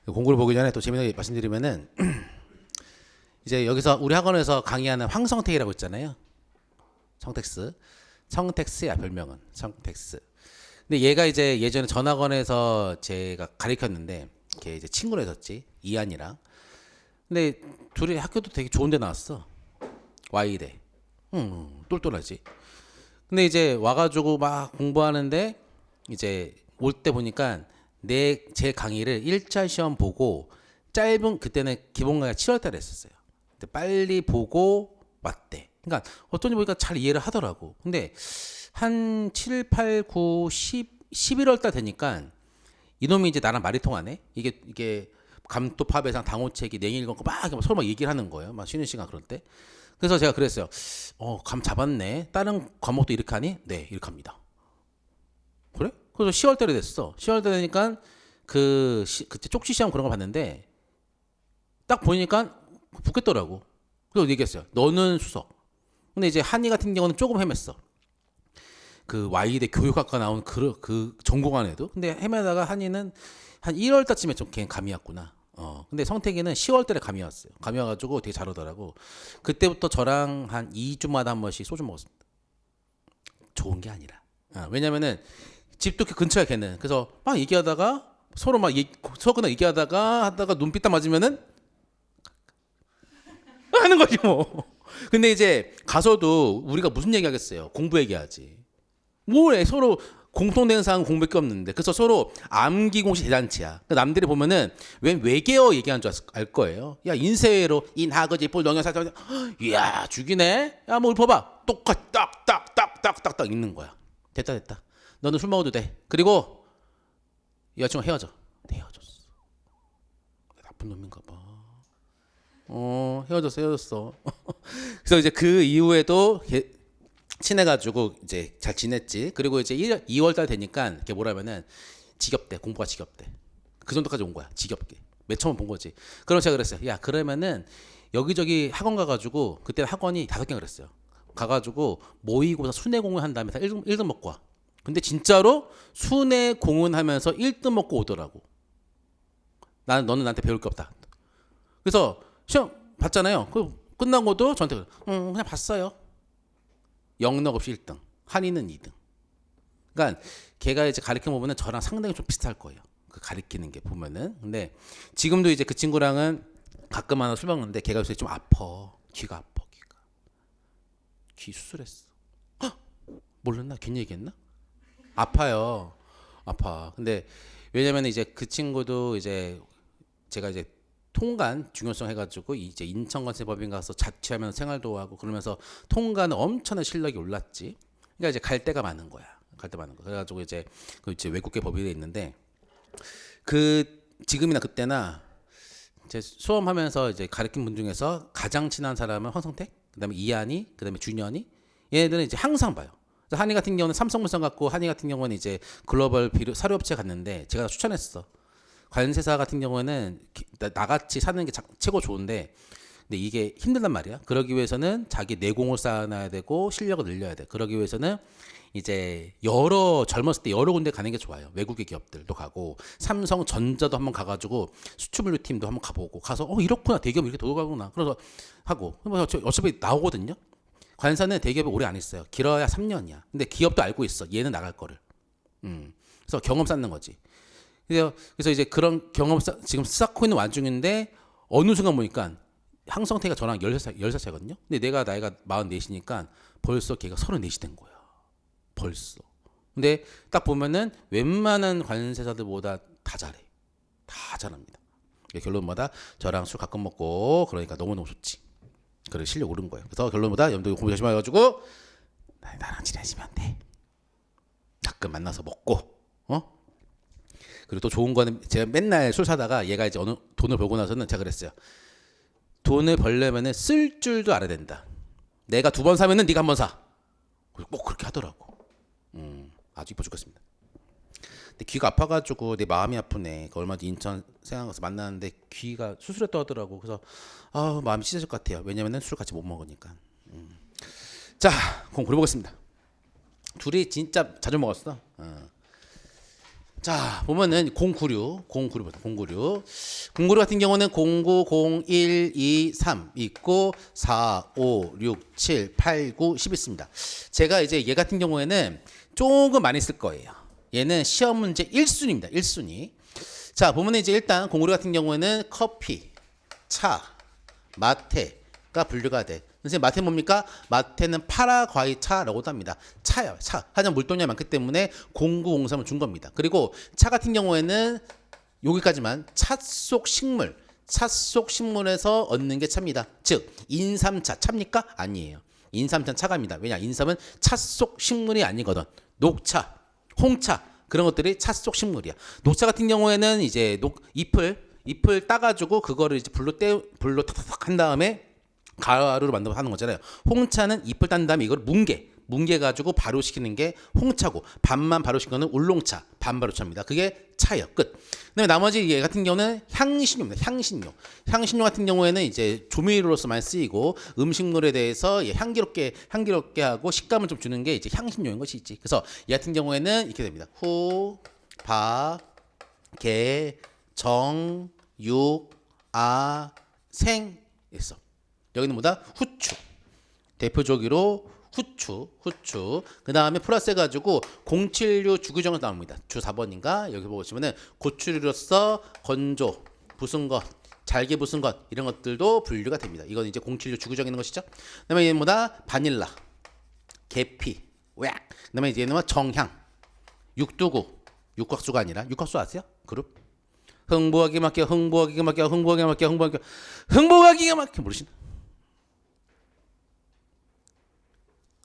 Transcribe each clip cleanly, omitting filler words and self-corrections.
공부를 보기 전에 또 재미나게 말씀드리면은 이제 여기서 우리 학원에서 강의하는 황성택이라고 있잖아요. 성택스야 별명은 성택스. 근데 얘가 이제 예전에 전학원에서 제가 가르쳤는데 걔 이제 친구로 했었지 이한이랑. 근데 둘이 학교도 되게 좋은데 나왔어. Y대. 똘똘하지. 근데 이제 와가지고 막 공부하는데 이제 올 때 보니까 제 강의를 1차 시험 보고 짧은 그때는 기본 강의가 7월 달에 했었어요. 근데 빨리 보고 왔대. 그러니까 어쩐지 보니까 잘 이해를 하더라고. 근데 한 7, 8, 9, 10, 11월 달 되니까 이놈이 이제 나랑 말이 통하네. 이게 감토파배상 당호책이 냉일 건거 막 서로 막 얘기를 하는 거예요. 막 쉬는 시간 그럴 때. 그래서 제가 그랬어요. 감 잡았네. 다른 과목도 이렇게 하니? 네, 이렇게 합니다. 그래? 그래서 10월 달에 됐어. 10월 달에 되니까 그때 쪽지 시험 그런 거 봤는데 딱 보니까 붙겠더라고. 그래서 얘기했어요. 너는 수석. 근데 이제 한이 같은 경우는 조금 헤맸어. 그 Y대 교육학과 나온 그 전공안 에도. 근데 헤매다가 한이는 한 1월 달쯤에 좀 걔는 감이 왔구나. 근데 성택이는 10월 달에 감이 왔어요. 감이 와가지고 되게 잘 오더라고. 그때부터 저랑 한 2주마다 한 번씩 소주 먹었습니다. 좋은 게 아니라. 왜냐면은 집도 근처에 걔는. 그래서 막 얘기하다가 서로 막 서거나 얘기하다가 하다가 눈빛 딱 맞으면은 하는 거지 뭐. 근데 이제 가서도 우리가 무슨 얘기하겠어요? 공부 얘기하지. 뭐 서로 공통된 사항 공부밖에 없는데. 그래서 서로 암기공식 대잔치야. 그러니까 남들이 보면은 웬 외계어 얘기하는 줄 알 거예요. 야 인쇄로 인하거지 볼 영양사. 이야 죽이네. 야 뭐 봐봐. 똑같이 딱딱딱딱딱딱 읽는 거야. 됐다. 너는 술 먹어도 돼. 그리고 여자친구 헤어져. 네, 헤어졌어. 나쁜 놈인가 봐. 헤어졌어. 그래서 이제 그 이후에도 친해가지고 이제 잘 지냈지. 그리고 이제 2월 달 되니까 걔 뭐라면은 지겹대. 공부가 지겹대. 그 정도까지 온 거야. 지겹게. 맨 처음 본 거지. 그럼 제가 그랬어요. 야 그러면은 여기저기 학원 가가지고 그때는 학원이 5개 그랬어요. 가가지고 모의고사 순회 공연 한 다음에 다 1등 먹고 와. 근데 진짜로 순회 공연하면서 1등 먹고 오더라고. 너는 나한테 배울 게 없다. 그래서 시험 봤잖아요. 그 끝나고도 저한테 그냥 봤어요. 영락 없이 1등. 한이는 2등. 그러니까 걔가 이제 가르쳐 보면은 저랑 상당히 좀 비슷할 거예요. 그 가르치는 게 보면은. 근데 지금도 이제 그 친구랑은 가끔 하나 술 먹는데 걔가 요새 좀 아파. 귀가 아파. 귀 수술했어. 헉! 몰랐나? 괜히 얘기했나? 아파요. 아파. 근데 왜냐면 이제 그 친구도 이제 제가 이제 통관 중요성 해가지고 이제 인천건설법인 가서 자취하면서 생활도 하고 그러면서 통관은 엄청난 실력이 올랐지. 그러니까 이제 갈 데가 많은 거야. 갈 데 많은 거. 그래가지고 이제 그 이제 외국계 법인에 있는데 그 지금이나 그때나 제 수험하면서 이제 가르친 분 중에서 가장 친한 사람은 황성택, 그다음에 이한이, 그다음에 준현이. 얘네들은 이제 항상 봐요. 한이 같은 경우는 삼성물산 갔고 한이 같은 경우는 이제 글로벌 사료업체 갔는데 제가 추천했어. 관세사 같은 경우에는 나같이 사는 게 최고 좋은데 근데 이게 힘들단 말이야. 그러기 위해서는 자기 내공을 쌓아놔야 되고 실력을 늘려야 돼. 그러기 위해서는 이제 젊었을 때 여러 군데 가는 게 좋아요. 외국의 기업들도 가고 삼성전자도 한번 가가지고 수출물류 팀도 한번 가보고 가서 이렇구나 대기업 이렇게 돌아가구나. 그래서 하고 어차피 나오거든요. 관사는 대기업에 오래 안 있어요. 길어야 3년이야. 근데 기업도 알고 있어. 얘는 나갈 거를. 그래서 경험 쌓는 거지. 그래서 이제 그런 경험 지금 쌓고 있는 와중인데 어느 순간 보니까 황성태가 저랑 10살 차거든요. 근데 내가 나이가 44이니까 벌써 걔가 34이 된 거야. 벌써. 근데 딱 보면은 웬만한 관세사들보다 다 잘해. 다 잘합니다. 결론마다 저랑 술 가끔 먹고 그러니까 너무너무 좋지. 그래 실력 오른 거예요. 그래서 결론보다 염도 공부 열심히 해가지고 나랑 친해지면 돼. 가끔 만나서 먹고 그리고 또 좋은 거는 제가 맨날 술 사다가 얘가 이제 어느 돈을 벌고 나서는 제가 그랬어요. 돈을 벌려면은 쓸 줄도 알아야 된다. 내가 2번 사면은 네가 한 번 사. 꼭 그렇게 하더라고. 아주 이뻐 죽겠습니다. 근데 귀가 아파가지고 내 마음이 아프네. 얼마 전에 인천 생활 가서 만났는데 귀가 수술했다 하더라고. 그래서 마음이 찢어질 것 같아요. 왜냐면은 술 같이 못 먹으니까. 자, 그럼 고려보겠습니다. 둘이 진짜 자주 먹었어. 자, 보면은 096 같은 경우는 09, 01, 2, 3 있고 4, 5, 6, 7, 8, 9, 10 있습니다. 제가 이제 얘 같은 경우에는 조금 많이 쓸 거예요. 얘는 시험 문제 1순위입니다. 1순위. 자, 보면은 이제 일단 096 같은 경우에는 커피, 차, 마테가 분류가 돼. 선생님 마테 뭡니까? 마테는 파라과이 차라고도 합니다. 차요. 차. 하지만 물동량이 많기 때문에 0903을 준 겁니다. 그리고 차 같은 경우에는 여기까지만 차 속 식물. 차 속 식물에서 얻는 게 차입니다. 즉 인삼차 차입니까? 아니에요. 인삼차는 차갑니다. 왜냐? 인삼은 차 속 식물이 아니거든. 녹차, 홍차 그런 것들이 차 속 식물이야. 녹차 같은 경우에는 이제 잎을 따가지고 그거를 이제 불로 탁탁 한 다음에 가루로 만들어서 하는 거잖아요. 홍차는 잎을 딴 다음에 이걸 뭉개 가지고 발효시키는 게 홍차고 반만 발효시킨 거는 울롱차, 반발효차입니다. 그게 차예요. 끝. 그다음에 나머지 얘 같은 경우는 향신료입니다. 향신료 같은 경우에는 이제 조미료로서 많이 쓰이고 음식물에 대해서 향기롭게 하고 식감을 좀 주는 게 이제 향신료인 것이 있지. 그래서 얘 같은 경우에는 이렇게 됩니다. 후, 바, 개, 정, 육, 아, 생 있어. 여기는 뭐다? 후추. 대표적으로 후추. 그 다음에 플러스 해가지고 076 주구정을 나옵니다. 주 4번인가? 여기 보시면은 고추류로서 건조, 부순 것, 잘게 부순 것 이런 것들도 분류가 됩니다. 이건 이제 076 주구정에 있는 것이죠. 그 다음에 얘는 뭐다? 바닐라, 계피, 그 다음에 이제 얘는 뭐 정향, 육두구, 육각수가 아니라 육각수 아세요? 그룹? 흥부하게 맡겨 모르시나?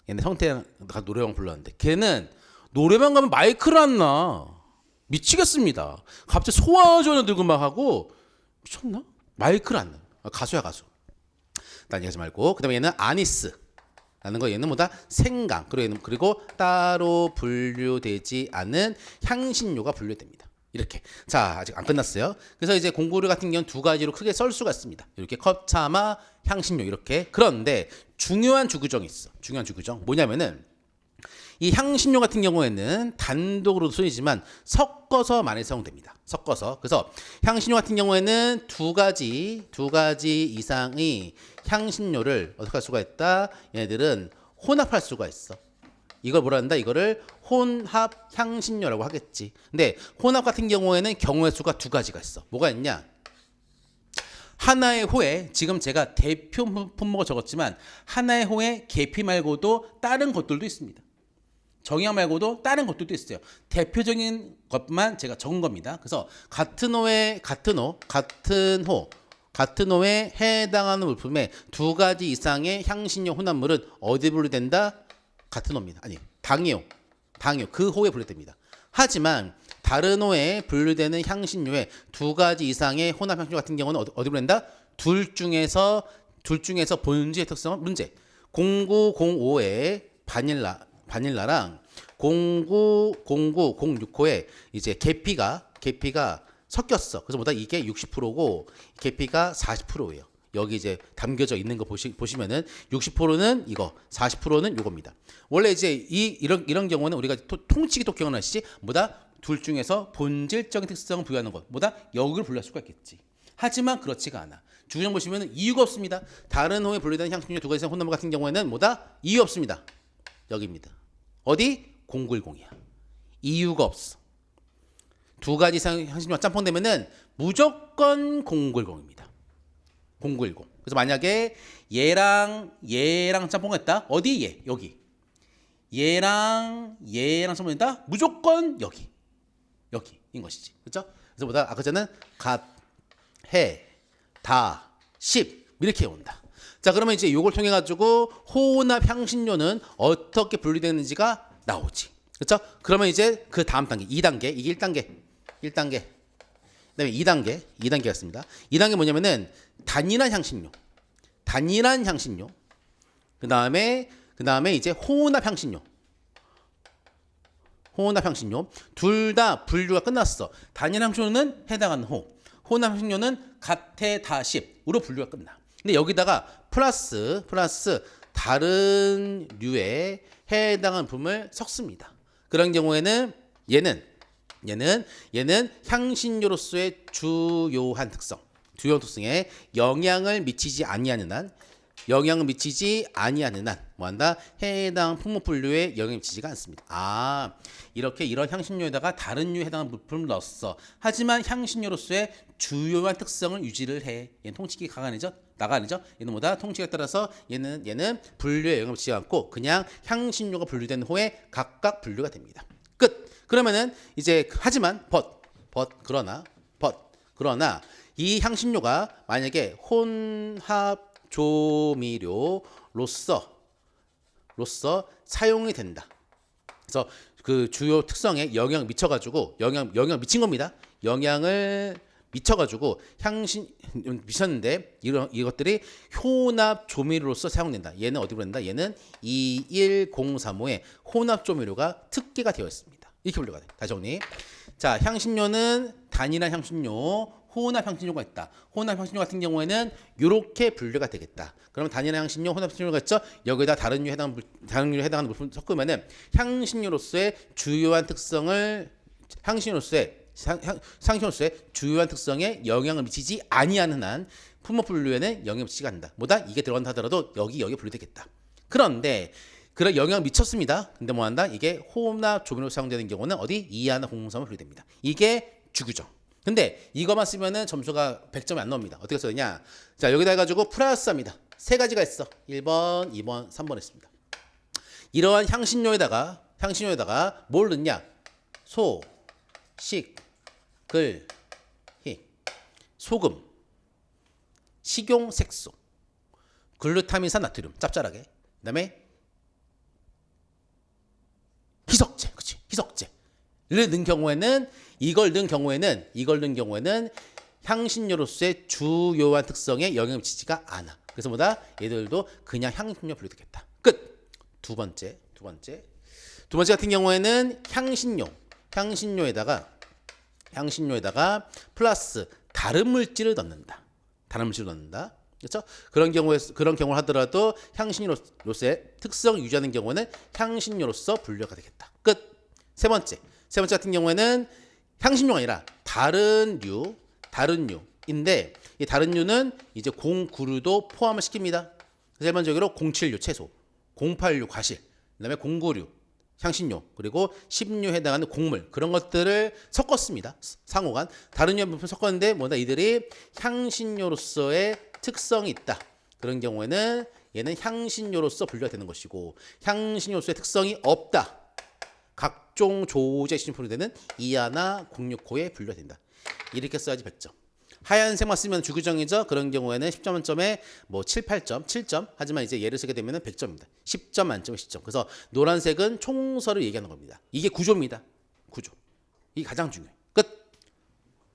얘네 성태가 노래방 불렀는데 걔는 노래방 가면 마이크를 안 놔. 미치겠습니다. 갑자기 소화전을 들고 막 하고 미쳤나? 마이크를 안 놔. 가수야 가수. 딴 얘기하지 말고 그 다음에 얘는 아니스 라는 거 얘는 뭐다? 생강 그리고 따로 분류되지 않은 향신료가 분류됩니다. 이렇게. 자, 아직 안 끝났어요. 그래서 이제 공구류 같은 경우는 두 가지로 크게 썰 수가 있습니다. 이렇게 컵, 차마, 향신료 이렇게. 그런데 중요한 주구정이 있어. 중요한 주구정. 뭐냐면은 이 향신료 같은 경우에는 단독으로도 쓰이지만 섞어서 많이 사용됩니다. 섞어서. 그래서 향신료 같은 경우에는 두 가지 이상의 향신료를 어떻게 할 수가 있다? 얘네들은 혼합할 수가 있어. 이걸 뭐라 한다? 이거를 혼합 향신료라고 하겠지. 근데 혼합 같은 경우에는 경우의 수가 두 가지가 있어. 뭐가 있냐? 하나의 호에 지금 제가 대표 품목을 적었지만 하나의 호에 계피 말고도 다른 것들도 있습니다. 정향 말고도 다른 것들도 있어요. 대표적인 것만 제가 적은 겁니다. 그래서 같은 호에 해당하는 물품에 두 가지 이상의 향신료 혼합물은 어디 분류된다? 같은 호입니다. 아니, 당이요. 그 호에 분류됩니다. 하지만 다른 호에 분류되는 향신료에 두 가지 이상의 혼합 향신료 같은 경우는 어디 분류된다? 둘 중에서 본질의 특성은 문제. 0905에 바닐라랑 0906호에 이제 계피가 섞였어. 그래서 뭐다? 이게 60%고 계피가 40%예요. 여기 이제 담겨져 있는 거 보시면은 60%는 이거, 40%는 이겁니다. 원래 이제 이런 경우는 우리가 통치기 또 기억나시지? 뭐다? 둘 중에서 본질적인 특성을 부여하는 것. 뭐다? 여기를 분류할 수가 있겠지. 하지만 그렇지가 않아. 주구정 보시면은 이유가 없습니다. 다른 호에 분류되는 향신료 두 가지 이상 혼합물 같은 경우에는 뭐다? 이유 없습니다. 여기입니다. 어디? 010이야. 이유가 없어. 두 가지 이상 향신료가 짬뽕되면은 무조건 010입니다. 010. 그래서 만약에 얘랑 짬뽕했다. 어디? 얘 여기. 얘랑 짬뽕했다. 무조건 여기인 것이지. 그렇죠? 그래서 보다 아까 전에는 갓, 해, 다, 십 이렇게 온다. 자, 그러면 이제 이걸 통해 가지고 혼합 향신료는 어떻게 분류되는지가 나오지. 그렇죠? 그러면 이제 그 다음 단계 2단계 이게 1단계. 그다음에 2단계가 있습니다. 2단계 뭐냐면은 단일한 향신료. 그다음에 이제 혼합 향신료. 둘 다 분류가 끝났어. 단일한 향신료는 해당하는 호. 혼합 향신료는 가태다십으로 분류가 끝나. 근데 여기다가 플러스 다른 류에 해당하는 품을 섞습니다. 그런 경우에는 얘는 얘는 향신료로서의 주요한 특성에 영향을 미치지 아니하는 한 뭐한다? 해당 품목 분류에 영향을 미치지가 않습니다. 이렇게 이런 향신료에다가 다른 류에 해당하는 물품을 넣었어. 하지만 향신료로서의 주요한 특성을 유지를 해. 얘는 통치기가 나가 아니죠? 얘는 뭐다? 통치기에 따라서 얘는 분류에 영향을 미치지 않고 그냥 향신료가 분류된 후에 각각 분류가 됩니다. 끝. 그러면은 이제 하지만 그러나 이 향신료가 만약에 혼합 조미료로서 사용이 된다. 그래서 그 주요 특성에 영향을 미쳐가지고 영향 미친 겁니다. 영향을 미쳐가지고 미쳤는데 이것들이 혼합 조미료로서 사용된다. 얘는 어디 분류된다? 얘는 21035의 혼합 조미료가 특기가 되어 있습니다. 이렇게 분류가 돼. 다시 정리. 자, 향신료는 단일한 향신료, 혼합 향신료가 있다. 혼합 향신료 같은 경우에는 이렇게 분류가 되겠다. 그러면 단일한 향신료, 혼합 향신료가 있죠. 여기다 다른 류에 해당하는 물품을 섞으면은 향신료로서의 주요한 특성에 영향을 미치지 아니하는 한 품목 분류에는 영향을 미치지 않는다. 뭐다? 이게 들어간다 하더라도 여기 분류되겠다. 그런데 그런 영향을 미쳤습니다. 근데 뭐한다? 이게 혼합 조미료로 사용되는 경우는 어디? 2하나 003을 분류됩니다. 이게 주규정. 근데 이거만 쓰면은 점수가 100점이 안 나옵니다. 어떻게 써야 되냐? 자, 여기다 해가지고 플러스합니다. 세 가지가 있어. 1번, 2번, 3번 했습니다. 이러한 향신료에다가 뭘 넣냐? 소, 식, 글, 희, 소금, 식용 색소, 글루타민산 나트륨, 짭짤하게. 그다음에 희석제, 그렇지? 희석제를 넣은 경우에는 이걸 넣은 경우에는 향신료로서의 주요한 특성에 영향을 미치지가 않아. 그래서 뭐다? 얘들도 그냥 향신료 분류되겠다. 끝. 두 번째 같은 경우에는 향신료에다가 플러스 다른 물질을 넣는다. 그렇죠? 그런 경우를 하더라도 향신료로서의 특성을 유지하는 경우는 향신료로서 분류가 되겠다. 끝. 세 번째 같은 경우에는 향신료가 아니라 다른 류인데 이 다른 류는 이제 096도 포함을 시킵니다. 그래서 일반적으로 076 채소, 086 과실, 그다음에 096 향신료, 그리고 10류에 해당하는 곡물 그런 것들을 섞었습니다. 상호간 다른 류 물품 섞었는데 뭐다? 이들이 향신료로서의 특성이 있다. 그런 경우에는 얘는 향신료로서 분류가 되는 것이고 향신료로서의 특성이 없다. 각종 조제 식품으로 되는 2하나 065에 분류가 된다. 이렇게 써야지 100점. 하얀색만 쓰면 주규정이죠. 그런 경우에는 10점 만점에 뭐 7, 8점, 7점. 하지만 이제 얘를 쓰게 되면 100점입니다. 10점 만점에 10점. 그래서 노란색은 총설을 얘기하는 겁니다. 이게 구조입니다. 구조. 이게 가장 중요해요.